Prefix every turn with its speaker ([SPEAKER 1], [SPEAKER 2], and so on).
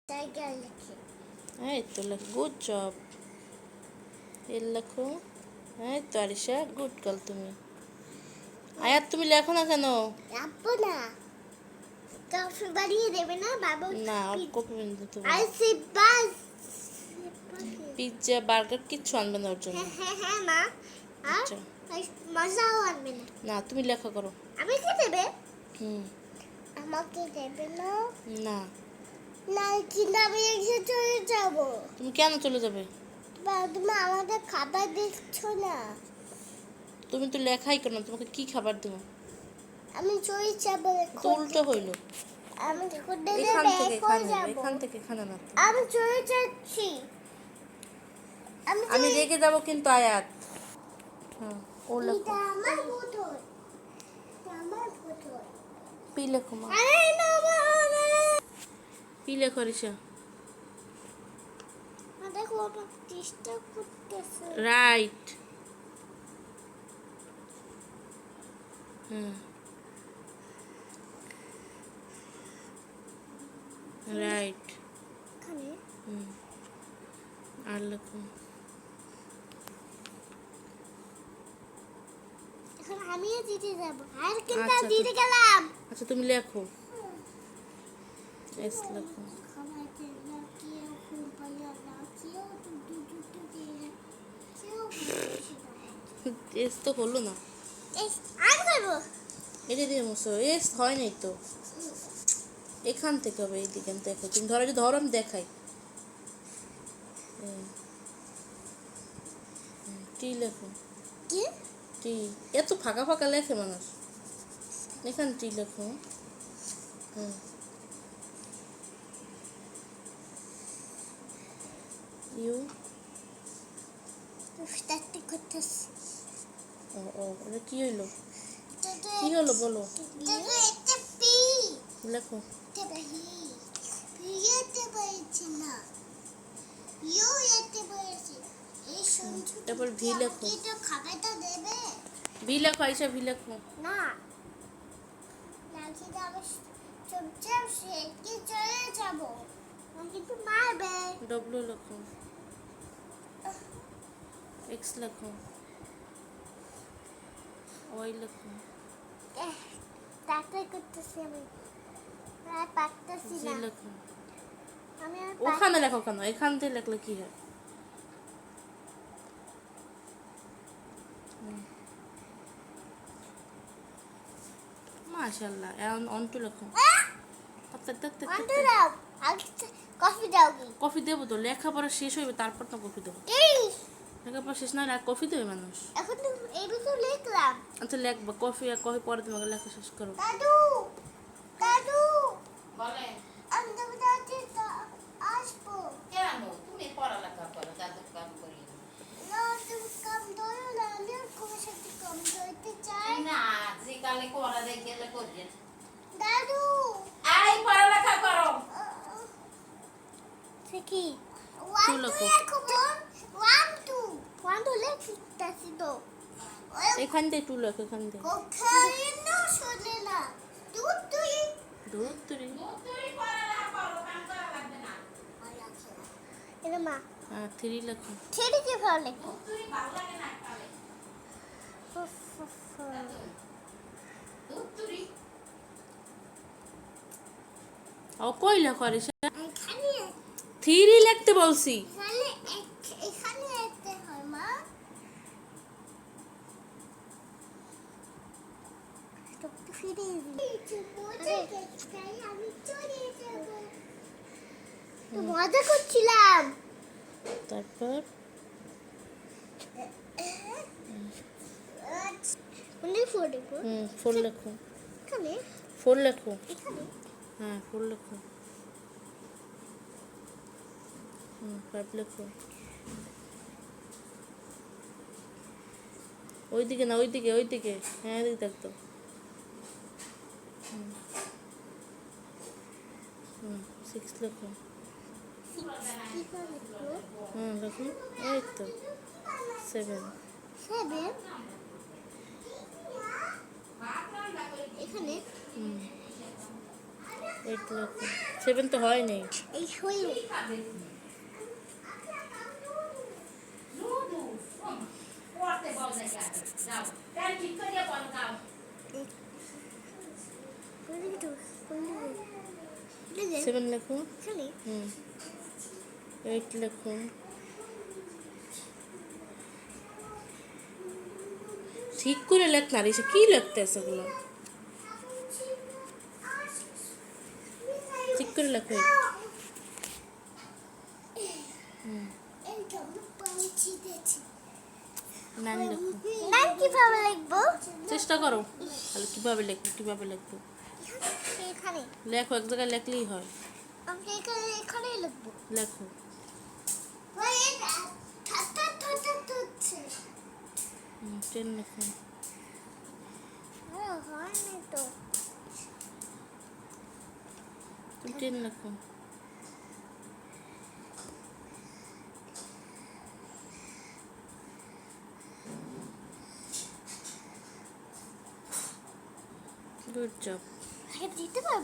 [SPEAKER 1] এই তো লেখো, গুড জব। এর লেখো। এই তো আরিশা, গুড গার্ল তুমি। আয়াত তুমি লেখো না কেন?
[SPEAKER 2] রাখবো না। কফি বানিয়ে দেবে না বাবা?
[SPEAKER 1] না, কপি বানিয়ে দেবো।
[SPEAKER 2] আইসি বাস
[SPEAKER 1] পিৎজা বার্গার কিচ্ছু আনবে না ওর জন্য।
[SPEAKER 2] হ্যাঁ মা।
[SPEAKER 1] আচ্ছা
[SPEAKER 2] মজাও আনবে না।
[SPEAKER 1] না, তুমি লেখা করো।
[SPEAKER 2] আমাকে দেবে?
[SPEAKER 1] আমাকে
[SPEAKER 2] দেবে না।
[SPEAKER 1] না
[SPEAKER 2] না কিন্তু আমি এসে চলে যাব।
[SPEAKER 1] তুমি কেন চলে যাবে?
[SPEAKER 2] তুমি আমাদের খাবার দিচ্ছ না।
[SPEAKER 1] তুমি তো লেখাই করো না, তোমাকে কি খাবার দেবো?
[SPEAKER 2] আমি চলে যাবো।
[SPEAKER 1] তো উল্টো হইলো।
[SPEAKER 2] আমি
[SPEAKER 1] এখান থেকে এখানে না।
[SPEAKER 2] আমি চলে যাচ্ছি।
[SPEAKER 1] আমি রেগে যাব কিন্তু আয়াত। হ্যাঁ, ও লেখো।
[SPEAKER 2] আমার বোতল। আমার বোতল।
[SPEAKER 1] পি লেখো মা।
[SPEAKER 2] আরে না মা।
[SPEAKER 1] পি লেখো আরিশা।
[SPEAKER 2] দেখো আমার চেষ্টা করতেছে।
[SPEAKER 1] রাইট। হ্যাঁ, রাইট।
[SPEAKER 2] এখানে
[SPEAKER 1] আর লেখো।
[SPEAKER 2] এখন আমিও দিতে যাব। আর কিন্তু
[SPEAKER 1] আচ্ছা,
[SPEAKER 2] দিতে গেলাম।
[SPEAKER 1] আচ্ছা তুমি লেখো। এস লেখো। এস তো হলো না।
[SPEAKER 2] আর করবো।
[SPEAKER 1] এটা দিয়ে মুছো। এস হয় নাই তো। এখান থেকে হবে, এইদিকে দেখো। তুমি ধরো, ধরো আমি দেখাই। টি লেখো।
[SPEAKER 2] কি?
[SPEAKER 1] টি। এত ফাঁকা ফাঁকা লেখে মানুষ। এখানে টি লেখো। ইউ।
[SPEAKER 2] স্টার্ট করতেছি।
[SPEAKER 1] এটা কি হইলো? কি হলো বলো?
[SPEAKER 2] এটা পি
[SPEAKER 1] লেখো।
[SPEAKER 2] এটা হি পিয়েতে পারছি না। ইউ এতে পারছি। এই শুনছো?
[SPEAKER 1] তারপর ভি লেখো।
[SPEAKER 2] কি তো খাবারটা দেবে?
[SPEAKER 1] ভি লেখো আইসা, ভি লেখো।
[SPEAKER 2] না নাকি যাবে চুপচাপ সে কি চলে যাব। নাকি তো মারবে।
[SPEAKER 1] ডব্লিউ লেখো। এক্স লেখো। ওয়াই লেখো।
[SPEAKER 2] তাতে করতেছি আমি। আর পারতেছি
[SPEAKER 1] জি
[SPEAKER 2] না।
[SPEAKER 1] লেখো।
[SPEAKER 2] আমি আর
[SPEAKER 1] ওখানে লেখো কেন? এখান থেকে লেখলে কি হয়? মাশাআল্লাহ। এখন অন টু লেখো।
[SPEAKER 2] অন্টু দাও। আগে কফি দাও কি?
[SPEAKER 1] কফি দেবো তো, লেখাপড়া শেষ হইবে তারপর তো কফি দেবো।
[SPEAKER 2] এই
[SPEAKER 1] লেখাপড়া শেষ না হলে আর কফি দেবে মানুষ?
[SPEAKER 2] এখন তো এই তো লিখলাম।
[SPEAKER 1] আচ্ছা লেখবা। কফি আর কফি পরে তোমাকে লেখা শেষ করো।
[SPEAKER 2] দাদু দাদু
[SPEAKER 3] বলেন
[SPEAKER 2] আমি তো দাদি আসবো।
[SPEAKER 3] কেন তুমি পড়ালেখা করো, দাদুর কাম করি
[SPEAKER 2] না তুমি কাম ধরো না। আমি তোমার সাথে কাম ধরতে চাই
[SPEAKER 3] না? যে কালে করা যায় গেলে করবেন।
[SPEAKER 2] দাদু।
[SPEAKER 3] আই পড়ালেখা করো।
[SPEAKER 2] সে কি?
[SPEAKER 1] টু লেখো।
[SPEAKER 2] ওয়ান টু লিখতেছি তো।
[SPEAKER 1] এখান থেকে টু লেখো, এখান থেকে।
[SPEAKER 2] কোথায় না শুনে না। দুধ তুই
[SPEAKER 1] ধুর তুরি।
[SPEAKER 3] তুমি পড়ালেখা করো, কাম করা লাগবে না।
[SPEAKER 2] এটা মা
[SPEAKER 1] হ্যাঁ, থ্রি লেখো।
[SPEAKER 2] ছেড়ে কি ভালো লেখো।
[SPEAKER 3] তুমি ভালো লাগে না কালে। তুমি
[SPEAKER 1] ও কই লেখো আরিশা?
[SPEAKER 2] এখানে
[SPEAKER 1] থ্রি লিখতে বলছি।
[SPEAKER 2] এখানে এখানে যেতে হয় মা। তো ফিরে আমি চলে যাব। তো মজা করছিলাম।
[SPEAKER 1] তারপর
[SPEAKER 2] ফোর দেখো।
[SPEAKER 1] ফোর লেখো।
[SPEAKER 2] এখানে
[SPEAKER 1] ফোর লেখো।
[SPEAKER 2] এখানে
[SPEAKER 1] হ্যাঁ, ফোর লেখো। ফাইভ লেখো। ওইদিকে না, ওইদিকে ওইদিকে। হ্যাঁ, এদিকে দেখতো। সিক্স লেখো। লেখো। এই তো সেভেন।
[SPEAKER 2] সেভেন এখানে
[SPEAKER 1] এইট লেখো। 7 তো হয় নাই।
[SPEAKER 2] এই হইল।
[SPEAKER 3] কি খাবে তুমি? নুডু। পড়তে বল দেখে আসো। যাও। প্যান ঠিক করিয়া বল যাও।
[SPEAKER 2] কোনদিকে
[SPEAKER 1] 7 লেখো।
[SPEAKER 2] খালি
[SPEAKER 1] 8 লেখো। ঠিক করে লেখ না রিসা, কি লিখতেছে এগুলো? ঠিক করে লেখো। নাম লেখো।
[SPEAKER 2] নাম কিভাবে লিখবো?
[SPEAKER 1] চেষ্টা করো তাহলে কিভাবে লিখবো।
[SPEAKER 2] এখানে
[SPEAKER 1] লেখো, এক জায়গায় লেখলেই হয়।
[SPEAKER 2] আমি এখানে লিখবো।
[SPEAKER 1] লেখো।
[SPEAKER 2] ওই এটা থুচ্ছে।
[SPEAKER 1] 10 লেখো।
[SPEAKER 2] হয়নি তো।
[SPEAKER 1] 10 লেখো। Good job.
[SPEAKER 2] দিতে পারবো।